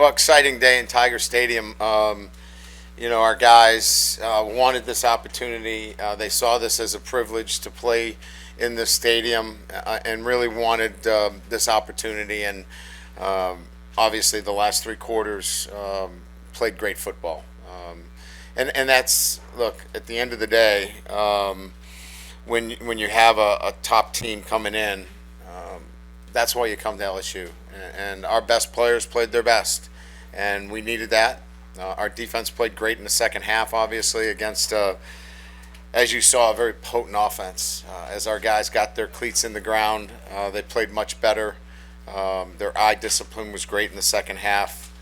Well, exciting day in Tiger Stadium. Our guys wanted this opportunity. They saw this as a privilege to play in this stadium and really wanted this opportunity. And obviously, the last three quarters played great football. And that's, look, at the end of the day, when you have a top team coming in, that's why you come to LSU. And our best players played their best, and we needed that. Our defense played great in the second half, obviously, against, as you saw, a very potent offense. As our guys got their cleats in the ground, they played much better. Their eye discipline was great in the second half.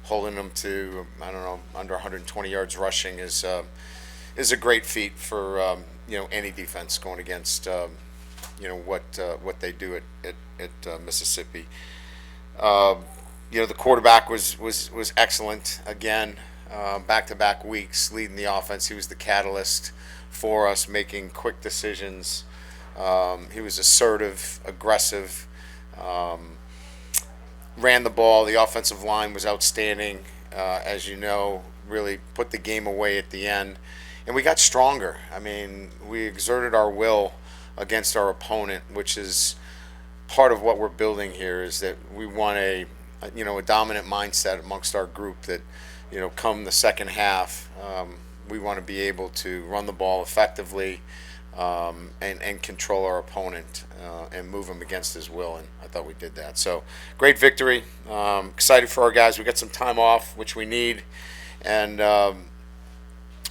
Holding them to, I don't know, under 120 yards rushing is a great feat for any defense going against what they do at Mississippi. The quarterback was excellent again, back-to-back weeks leading the offense. He was the catalyst for us making quick decisions. He was assertive, aggressive, ran the ball. The offensive line was outstanding, as you know, really put the game away at the end. And we got stronger. I mean, we exerted our will against our opponent, which is part of what we're building here, is that we want a dominant mindset amongst our group that, come the second half, we want to be able to run the ball effectively and control our opponent and move him against his will, and I thought we did that. So, great victory. Excited for our guys. We got some time off, which we need, and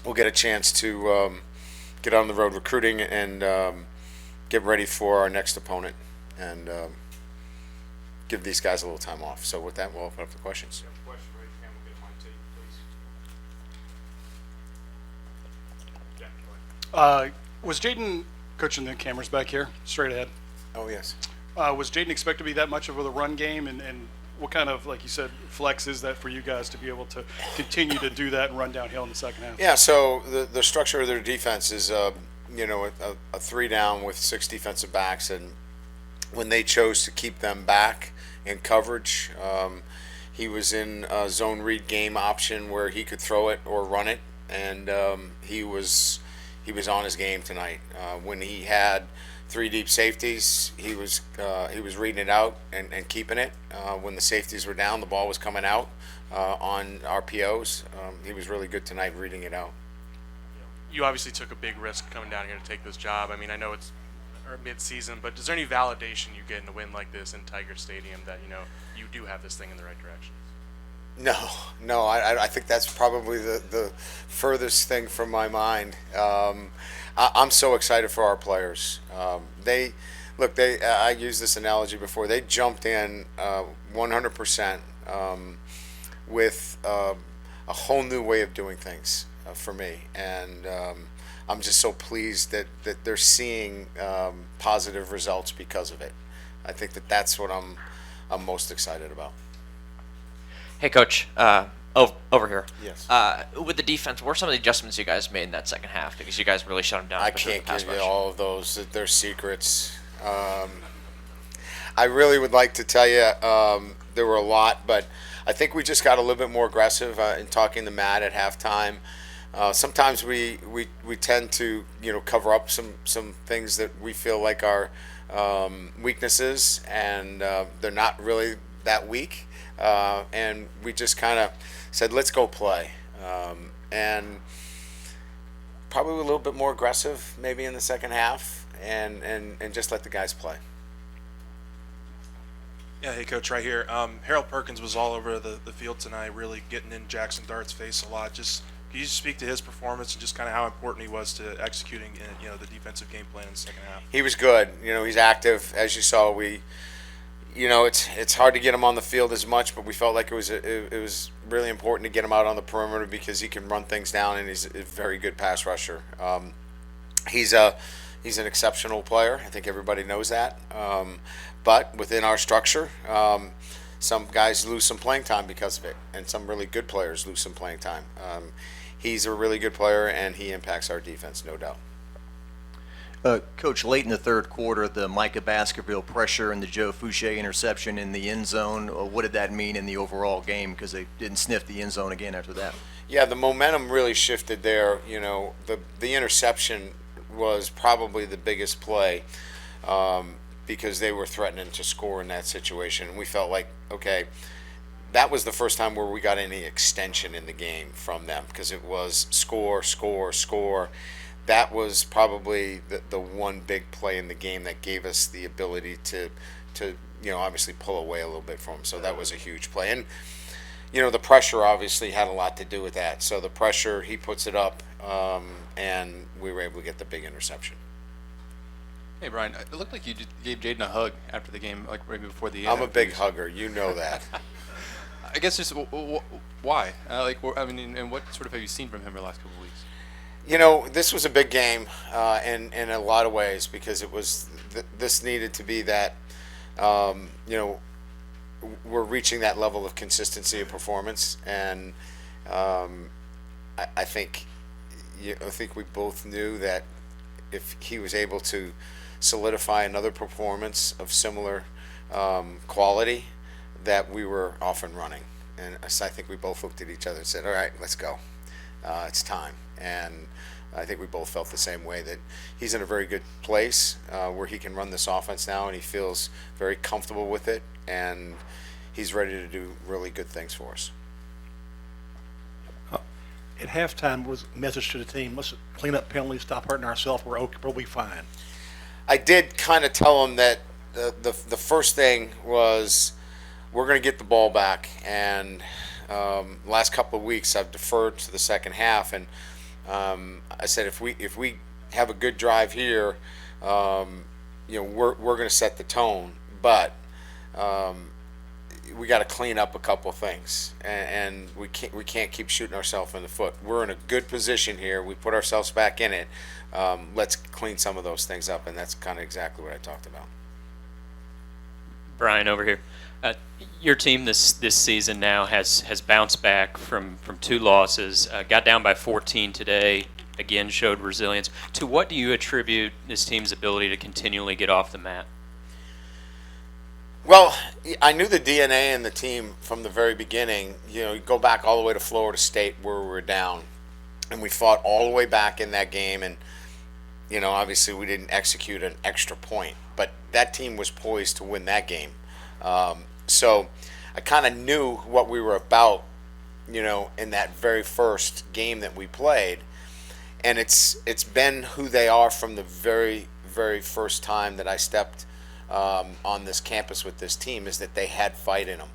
we'll get a chance to get on the road recruiting and get ready for our next opponent and give these guys a little time off. So with that, we'll open up the questions. Was Jaden, coaching the cameras back here, straight ahead? Oh, yes. Was Jaden expected to be that much of a run game, and what kind of, like you said, flex is that for you guys to be able to continue to do that and run downhill in the second half? Yeah, so the structure of their defense is, a three down with six defensive backs, and when they chose to keep them back in coverage, he was in a zone read game option where he could throw it or run it, and he was on his game tonight. When he had three deep safeties, he was reading it out and keeping it. When the safeties were down, the ball was coming out on RPOs. He was really good tonight reading it out. You obviously took a big risk coming down here to take this job. I mean, I know it's mid-season, but is there any validation you get in a win like this in Tiger Stadium that you do have this thing in the right direction? No. I think that's probably the furthest thing from my mind. I'm so excited for our players. I used this analogy before. They jumped in 100% with a whole new way of doing things for me, and I'm just so pleased that they're seeing positive results because of it. I think that's what I'm most excited about. Hey, Coach, over here. Yes. With the defense, what were some of the adjustments you guys made in that second half? Because you guys really shut them down. I can't give you all of those. They're secrets. I really would like to tell you there were a lot, but I think we just got a little bit more aggressive in talking to Matt at halftime. Sometimes we tend to cover up some things that we feel like are weaknesses, and they're not really that weak. And we just kind of said, let's go play. And probably a little bit more aggressive maybe in the second half and just let the guys play. Yeah, hey, Coach, right here. Harold Perkins was all over the field tonight, really getting in Jackson Dart's face a lot. Can you speak to his performance and just kind of how important he was to executing the defensive game plan in the second half? He was good. He's active. As you saw, it's hard to get him on the field as much, but we felt like it was really important to get him out on the perimeter because he can run things down, and he's a very good pass rusher. He's an exceptional player. I think everybody knows that. But within our structure, some guys lose some playing time because of it, and some really good players lose some playing time. He's a really good player, and he impacts our defense, no doubt. Coach, late in the third quarter, the Micah Baskerville pressure and the Joe Fouché interception in the end zone, what did that mean in the overall game? Because they didn't sniff the end zone again after that. Yeah, the momentum really shifted there. You know, the interception was probably the biggest play because they were threatening to score in that situation. And we felt like, okay, that was the first time where we got any extension in the game from them because it was score, score, score. That was probably the one big play in the game that gave us the ability to obviously pull away a little bit from them. So that was a huge play. And, the pressure obviously had a lot to do with that. So the pressure, he puts it up, and we were able to get the big interception. Hey, Brian, it looked like you gave Jaden a hug after the game, like right before the end. I'm a big hugger. You know that. I guess just why? And what sort of have you seen from him the last couple of weeks? This was a big game in a lot of ways because it was this needed to be that, we're reaching that level of consistency of performance, and I think we both knew that if he was able to solidify another performance of similar quality, that we were off and running. And so I think we both looked at each other and said, all right, let's go. It's time. And I think we both felt the same way, that he's in a very good place where he can run this offense now, and he feels very comfortable with it, and he's ready to do really good things for us. At halftime was a message to the team: let's clean up penalties, stop hurting ourselves. We'll be fine. I did kind of tell him that the first thing was we're going to get the ball back, and last couple of weeks I've deferred to the second half, and I said if we have a good drive here, we're going to set the tone, but we got to clean up a couple things, and we can't keep shooting ourselves in the foot. We're in a good position here. We put ourselves back in it. Let's clean some of those things up, and that's kind of exactly what I talked about. Brian, over here. Your team this season now has bounced back from 2 losses, got down by 14 today, again showed resilience. To what do you attribute this team's ability to continually get off the mat? Well, I knew the DNA in the team from the very beginning. You go back all the way to Florida State where we were down, and we fought all the way back in that game, and obviously we didn't execute an extra point, but that team was poised to win that game. So I kind of knew what we were about, in that very first game that we played, and it's been who they are from the very, very first time that I stepped on this campus with this team, is that they had fight in them.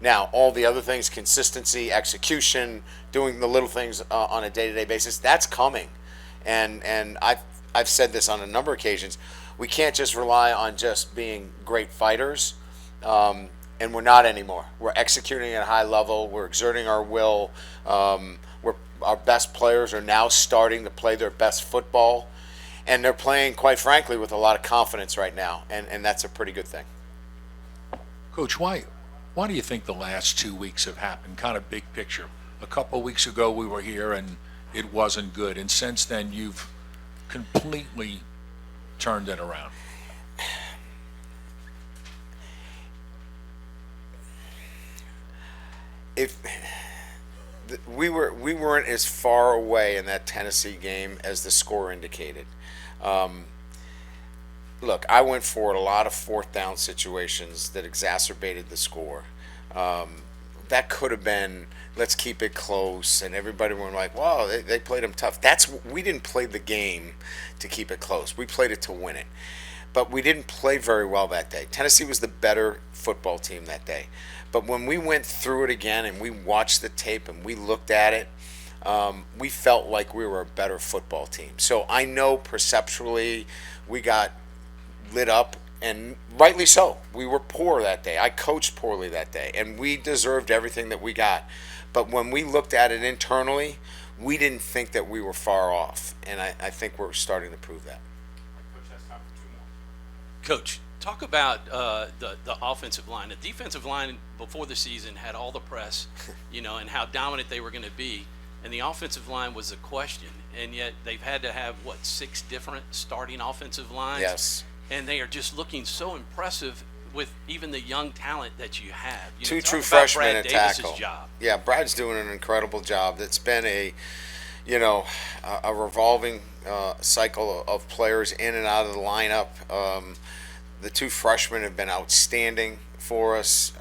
Now, all the other things, consistency, execution, doing the little things on a day-to-day basis, that's coming. And I've said this on a number of occasions. We can't just rely on just being great fighters, and we're not anymore. We're executing at a high level. We're exerting our will. Our best players are now starting to play their best football, and they're playing, quite frankly, with a lot of confidence right now, and that's a pretty good thing. Coach, why do you think the last 2 weeks have happened, kind of big picture? A couple of weeks ago we were here and it wasn't good, and since then you've completely turned it around. We weren't as far away in that Tennessee game as the score indicated. Look, I went for a lot of fourth down situations that exacerbated the score. That could have been, let's keep it close, and everybody were like, wow, they played them tough. We didn't play the game to keep it close. We played it to win it. But we didn't play very well that day. Tennessee was the better football team that day. But when we went through it again and we watched the tape and we looked at it, we felt like we were a better football team. So I know perceptually we got lit up, and rightly so. We were poor that day. I coached poorly that day, and we deserved everything that we got. But when we looked at it internally, we didn't think that we were far off, and I think we're starting to prove that. Coach, talk about the offensive line. The defensive line before the season had all the press, and how dominant they were going to be. and the offensive line was a question, and yet they've had to have, what, 6 different starting offensive lines? Yes. And they are just looking so impressive with even the young talent that you have. You know, 2 talk true about freshmen Brad at Davis's tackle. job. Yeah, Brad's doing an incredible job. It's been a revolving cycle of players in and out of the lineup. The 2 freshmen have been outstanding for us.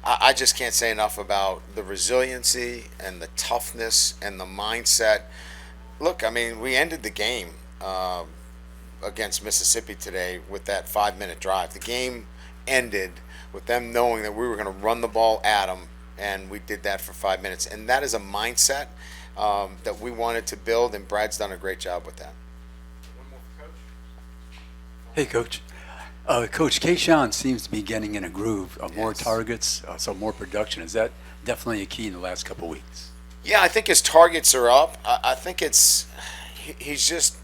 I just can't say enough about the resiliency and the toughness and the mindset. Look, I mean, we ended the game against Mississippi today with that 5-minute drive. The game ended with them knowing that we were going to run the ball at them, and we did that for 5 minutes. And that is a mindset that we wanted to build, and Brad's done a great job with that. Hey, Coach. Coach, Kayshawn seems to be getting in a groove of more Yes. targets, so more production. Is that definitely a key in the last couple weeks? Yeah, I think his targets are up. I think he's just,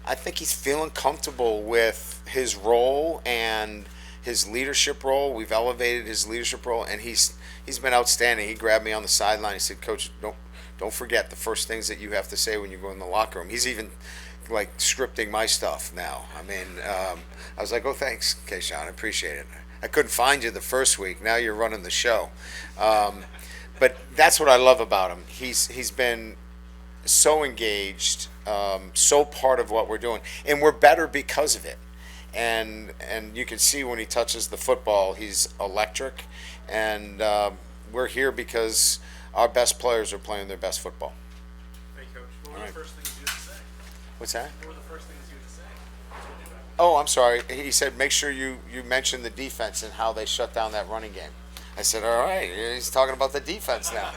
I think he's feeling comfortable with his role and his leadership role. We've elevated his leadership role, and he's been outstanding. He grabbed me on the sideline. He said, "Coach, don't forget the first things that you have to say when you go in the locker room." He's even like scripting my stuff now. I mean, I was like, "Oh, thanks, Kayshawn, I appreciate it. I couldn't find you the first week. Now you're running the show." But that's what I love about him. He's been so engaged, so part of what we're doing, and we're better because of it. And you can see when he touches the football, he's electric. And we're here because our best players are playing their best football. Hey, Coach, what were the first things you had to say? What's that? What were the first things you had to say? Oh, I'm sorry. He said, make sure you mention the defense and how they shut down that running game. I said, all right, he's talking about the defense now.